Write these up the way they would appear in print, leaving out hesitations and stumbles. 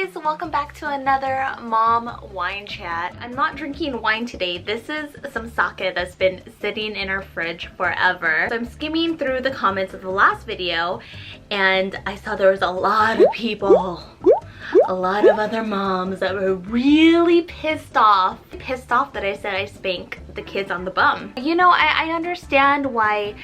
guys, welcome back to another mom wine chat. I'm not drinking wine today. This is some sake that's been sitting in our fridge forever. So I'm skimming through the comments of the last video and I saw there was a lot of people, a lot of other moms that were really pissed off that I said I spank the kids on the bum. You know, I understand why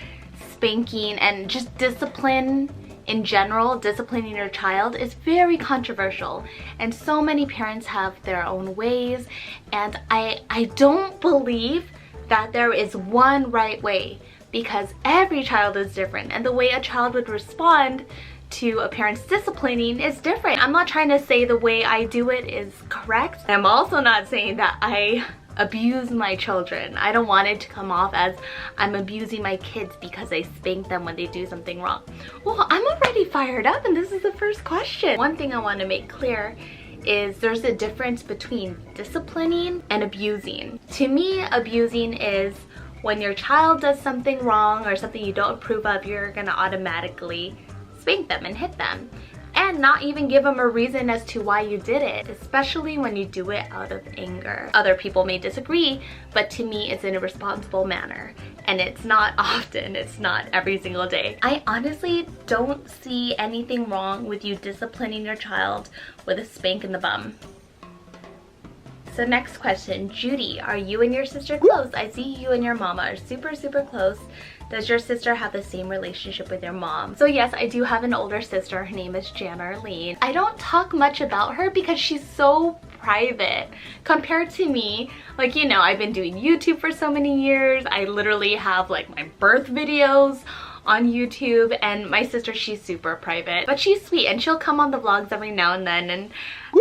spanking and just discipline in general, disciplining your child is very controversial, and so many parents have their own ways, and I don't believe that there is one right way, because every child is different and the way a child would respond to a parent's disciplining is different. I'm not trying to say the way I do it is correct. I'm also not saying that I abuse my children. I don't want it to come off as I'm abusing my kids because I spank them when they do something wrong. Well, I'm already fired up and this is the first question. One thing I want to make clear is there's a difference between disciplining and abusing. To me, abusing is when your child does something wrong or something you don't approve of, you're gonna automatically spank them and hit them and not even give them a reason as to why you did it, especially when you do it out of anger. Other people may disagree, but to me it's in a responsible manner, and it's not often, it's not every single day. I honestly don't see anything wrong with you disciplining your child with a spank in the bum. So next question, Judy, are you and your sister close? I see you and your mama are super close. Does your sister have the same relationship with your mom? So yes, I do have an older sister. Her name is Jana Arlene. I don't talk much about her because she's so private compared to me. Like, you know, I've been doing YouTube for so many years. I literally have like my birth videos on YouTube, and my sister, she's super private, but she's sweet and she'll come on the vlogs every now and then, and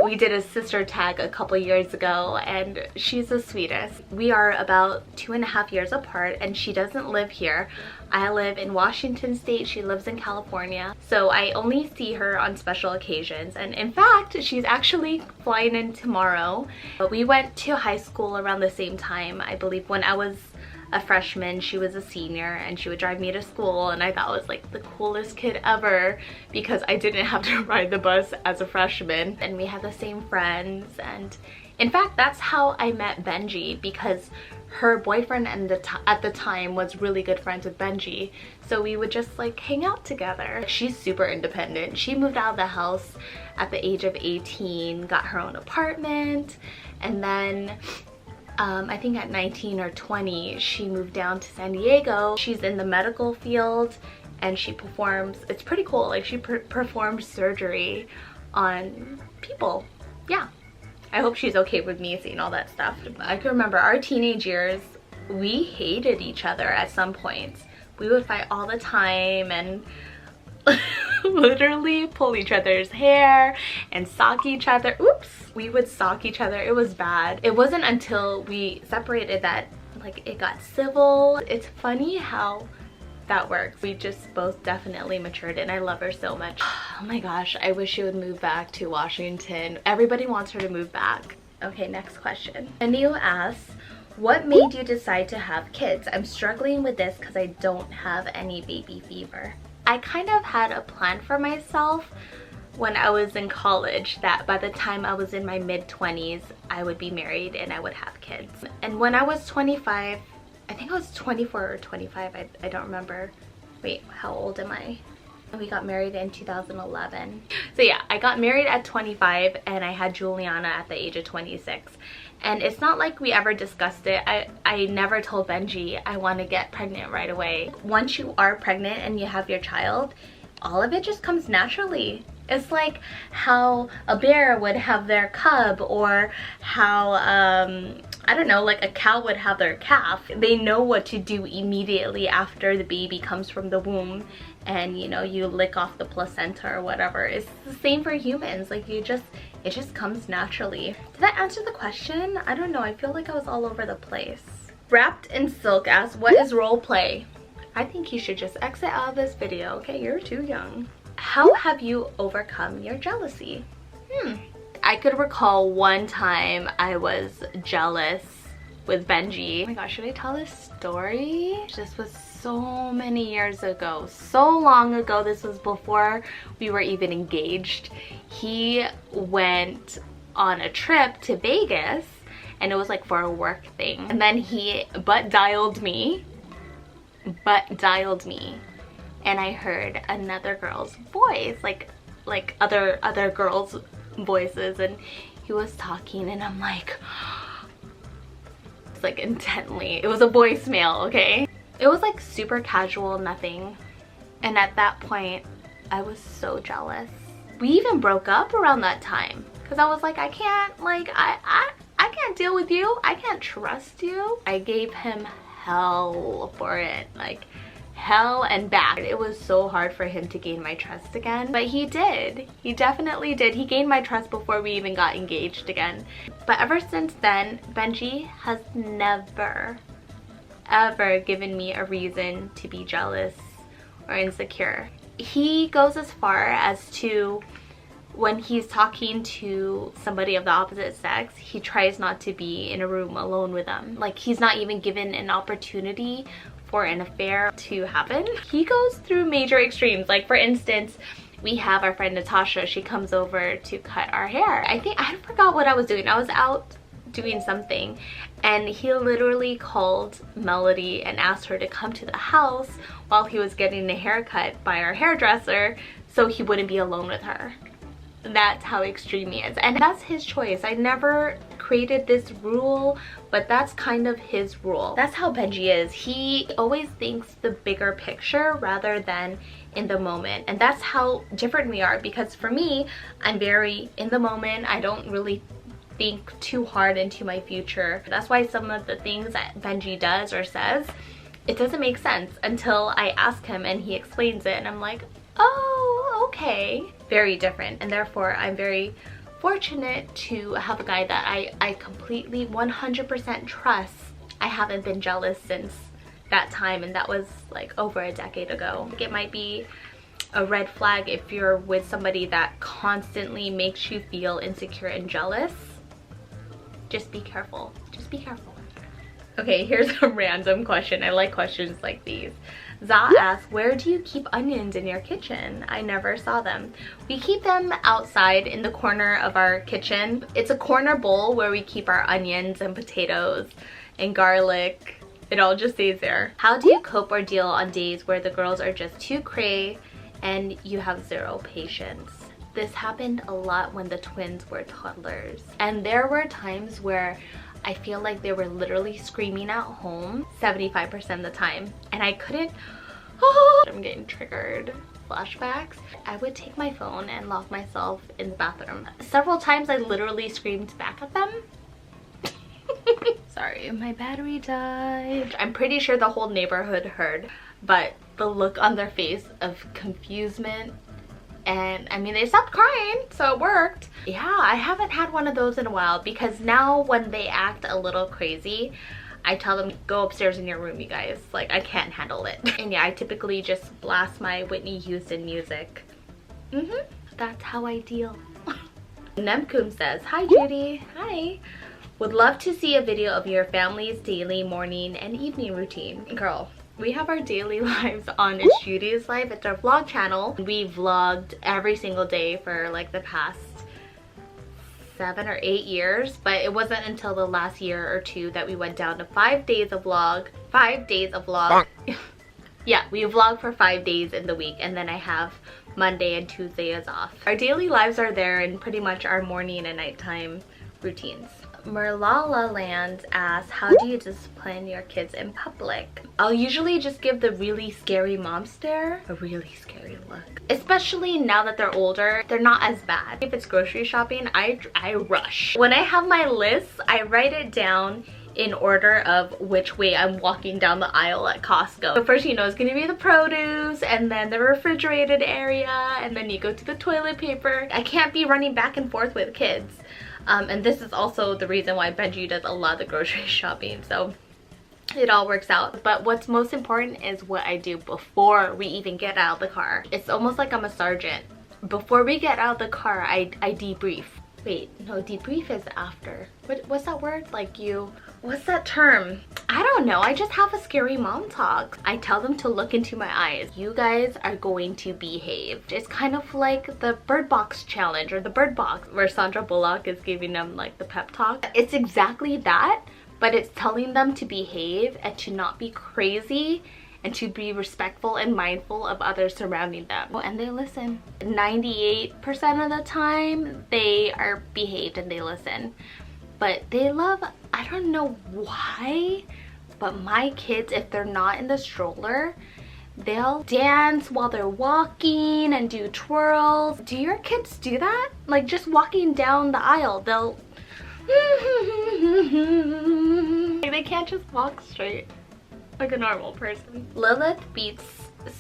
we did a sister tag a couple years ago and she's the sweetest. We are about 2.5 years apart and she doesn't live here. I live in Washington State, she lives in California, so I only see her on special occasions, and in fact she's actually flying in tomorrow. But we went to high school around the same time. I believe when I was a freshman, she was a senior, and she would drive me to school, and I thought I was like the coolest kid ever because I didn't have to ride the bus as a freshman, and we had the same friends. And in fact, that's how I met Benji, because her boyfriend at the time was really good friends with Benji, so we would just like hang out together. She's super independent. She moved out of the house at the age of 18, got her own apartment, and then I think at 19 or 20 she moved down to San Diego. She's in the medical field and she performs, it's pretty cool, like she performs surgery on people. Yeah, I hope she's okay with me seeing all that stuff. I can remember our teenage years, we hated each other at some points. We would fight all the time and literally pull each other's hair and sock each other. Oops, we would sock each other. It was bad. It wasn't until we separated that like it got civil. It's funny how that works. We just both definitely matured and I love her so much. Oh my gosh, I wish she would move back to Washington. Everybody wants her to move back. Okay, next question. Anu asks, what made you decide to have kids? I'm struggling with this because I don't have any baby fever. I kind of had a plan for myself when I was in college that by the time I was in my mid-20s, I would be married and I would have kids. And when I was 25, I think I was 24 or 25, I don't remember. Wait, how old am I? We got married in 2011. So yeah, I got married at 25 and I had Juliana at the age of 26. And it's not like we ever discussed it. I never told Benji I want to get pregnant right away. Once you are pregnant and you have your child, all of it just comes naturally. It's like how a bear would have their cub, or how I don't know, like a cow would have their calf. They know what to do immediately after the baby comes from the womb, and you know, you lick off the placenta or whatever. It's the same for humans. Like it just comes naturally. Did that answer the question? I don't know, I feel like I was all over the place. Wrapped in Silk asks, what is role play? I think you should just exit out of this video, okay? You're too young. How have you overcome your jealousy? I could recall one time I was jealous with Benji. Oh my gosh, should I tell this story? This was so many years ago, so long ago. This was before we were even engaged. He went on a trip to Vegas, and it was like for a work thing, and then he butt dialed me, and I heard another girl's voice, like other girls' voices, and he was talking, and I'm like, it's like intently. It was a voicemail, okay? It was like super casual, nothing. And at that point, I was so jealous. We even broke up around that time because I was like, I can't, like, I can't deal with you. I can't trust you. I gave him hell for it, like hell and back. It was so hard for him to gain my trust again, but he did. He definitely did. He gained my trust before we even got engaged again. But ever since then, Benji has never, ever given me a reason to be jealous or insecure. He goes as far as to, when he's talking to somebody of the opposite sex, he tries not to be in a room alone with them. Like, he's not even given an opportunity for an affair to happen. He goes through major extremes. Like, for instance, we have our friend Natasha. She comes over to cut our hair. I forgot what I was doing. I was out doing something, and he literally called Melody and asked her to come to the house while he was getting a haircut by our hairdresser so he wouldn't be alone with her. That's how extreme he is, and that's his choice. I never created this rule, but that's kind of his rule. That's how Benji is. He always thinks the bigger picture rather than in the moment, and that's how different we are. Because for me, I'm very in the moment. I don't really think too hard into my future. That's why some of the things that Benji does or says, it doesn't make sense until I ask him and he explains it, and I'm like, oh, okay. Very different, and therefore I'm very fortunate to have a guy that I completely 100% trust. I haven't been jealous since that time, and that was like over a decade ago. It might be a red flag if you're with somebody that constantly makes you feel insecure and jealous. Just be careful. Just be careful. Okay, here's a random question. I like questions like these. Za asks, where do you keep onions in your kitchen? I never saw them. We keep them outside in the corner of our kitchen. It's a corner bowl where we keep our onions and potatoes and garlic. It all just stays there. How do you cope or deal on days where the girls are just too cray and you have zero patience? This happened a lot when the twins were toddlers. And there were times where I feel like they were literally screaming at home 75% of the time, and I couldn't. Oh, I'm getting triggered. Flashbacks. I would take my phone and lock myself in the bathroom. Several times I literally screamed back at them. Sorry, my battery died. I'm pretty sure the whole neighborhood heard, but the look on their face of confusement, and I mean, they stopped crying, so it worked. Yeah, I haven't had one of those in a while, because now when they act a little crazy, I tell them, go upstairs in your room, you guys. Like, I can't handle it. And yeah, I typically just blast my Whitney Houston music. That's how I deal. Nemkum says, hi Judy. Hi. Would love to see a video of your family's daily morning and evening routine. Girl, we have our daily lives on It's Judy's Life. It's our vlog channel. We vlogged every single day for like the past 7 or 8 years, but it wasn't until the last year or two that we went down to 5 days of vlog. 5 days of vlog. Yeah, we vlog for 5 days in the week, and then I have Monday and Tuesday as off. Our daily lives are there, and pretty much our morning and nighttime routines. Merlala Land asks, how do you discipline your kids in public? I'll usually just give the really scary mom stare, a really scary look. Especially now that they're older, they're not as bad. If it's grocery shopping, I rush. When I have my list, I write it down in order of which way I'm walking down the aisle at Costco. So first, you know, it's gonna be the produce, and then the refrigerated area, and then you go to the toilet paper. I can't be running back and forth with kids. And this is also the reason why Benji does a lot of the grocery shopping, so it all works out. But what's most important is what I do before we even get out of the car. It's almost like I'm a sergeant. Before we get out of the car, I debrief. Wait, no, debrief is after. What's that word? Like what's that term? I don't know, I just have a scary mom talk. I tell them to look into my eyes. You guys are going to behave. It's kind of like the Bird Box challenge or the Bird Box where Sandra Bullock is giving them like the pep talk. It's exactly that, but it's telling them to behave and to not be crazy and to be respectful and mindful of others surrounding them. And they listen. 98% of the time, they are behaved and they listen. But they love, I don't know why, but my kids, if they're not in the stroller, they'll dance while they're walking and do twirls. Do your kids do that? Like just walking down the aisle, they'll... They can't just walk straight like a normal person. Lilith beats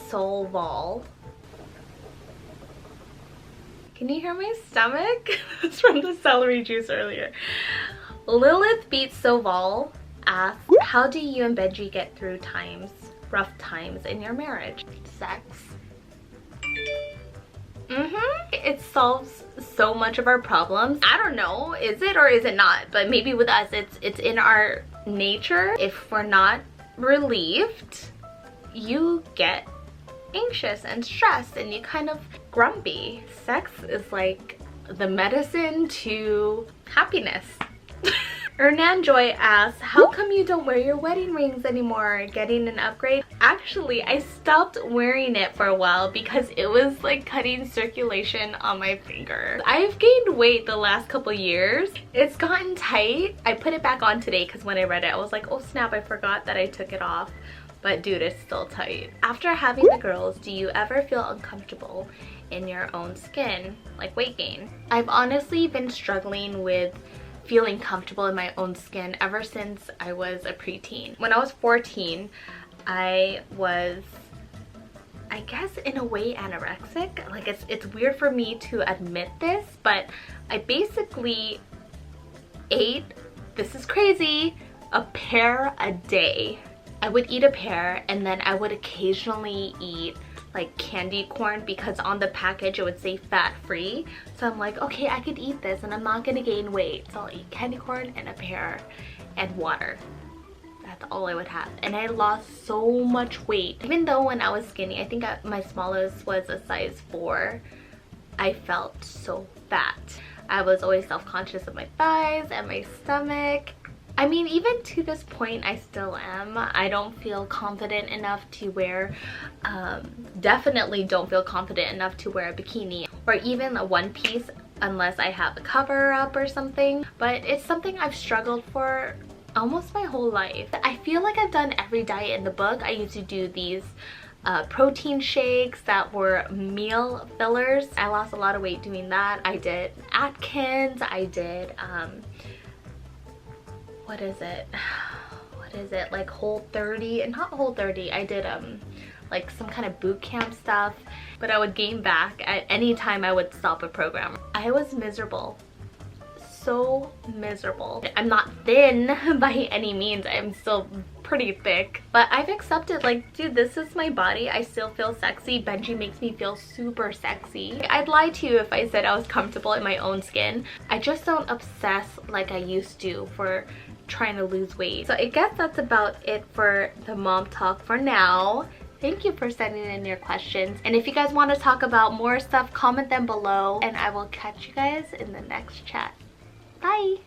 Solval. Can you hear my stomach? It's from the celery juice earlier. Lilith beats Solval asks, how do you and Benji get through rough times in your marriage? Sex. It solves so much of our problems. I don't know, is it or is it not? But maybe with us, it's in our nature. If we're not relieved, you get anxious and stressed and you kind of grumpy. Sex is like the medicine to happiness. Ernan Joy asks, how come you don't wear your wedding rings anymore? Getting an upgrade? Actually, I stopped wearing it for a while because it was like cutting circulation on my finger. I've gained weight the last couple years. It's gotten tight. I put it back on today because when I read it, I was like, oh snap, I forgot that I took it off. But dude, it's still tight. After having the girls, do you ever feel uncomfortable in your own skin? Like weight gain? I've honestly been struggling with feeling comfortable in my own skin ever since I was a preteen. When I was 14, I was, I guess in a way, anorexic. Like it's weird for me to admit this, but I basically ate, this is crazy, a pear a day. I would eat a pear and then I would occasionally eat like candy corn because on the package it would say fat free. So I'm like, okay, I could eat this and I'm not gonna gain weight. So I'll eat candy corn and a pear and water. That's all I would have. And I lost so much weight. Even though when I was skinny, I think my smallest was a size 4, I felt so fat. I was always self-conscious of my thighs and my stomach. I mean, even to this point, I still am. I don't feel confident enough to wear, definitely don't feel confident enough to wear a bikini or even a one piece unless I have a cover up or something. But it's something I've struggled for almost my whole life. I feel like I've done every diet in the book. I used to do these protein shakes that were meal fillers. I lost a lot of weight doing that. I did Atkins, I did, what is it, like Whole30, and not Whole30, I did like some kind of boot camp stuff, but I would gain back at any time I would stop a program. I was miserable, so miserable. I'm not thin by any means, I'm still pretty thick, but I've accepted, like, dude, this is my body. I still feel sexy. Benji makes me feel super sexy. I'd lie to you if I said I was comfortable in my own skin. I just don't obsess like I used to for trying to lose weight. So I guess that's about it for the mom talk for now. Thank you for sending in your questions, and if you guys want to talk about more stuff, comment them below and I will catch you guys in the next chat. Bye.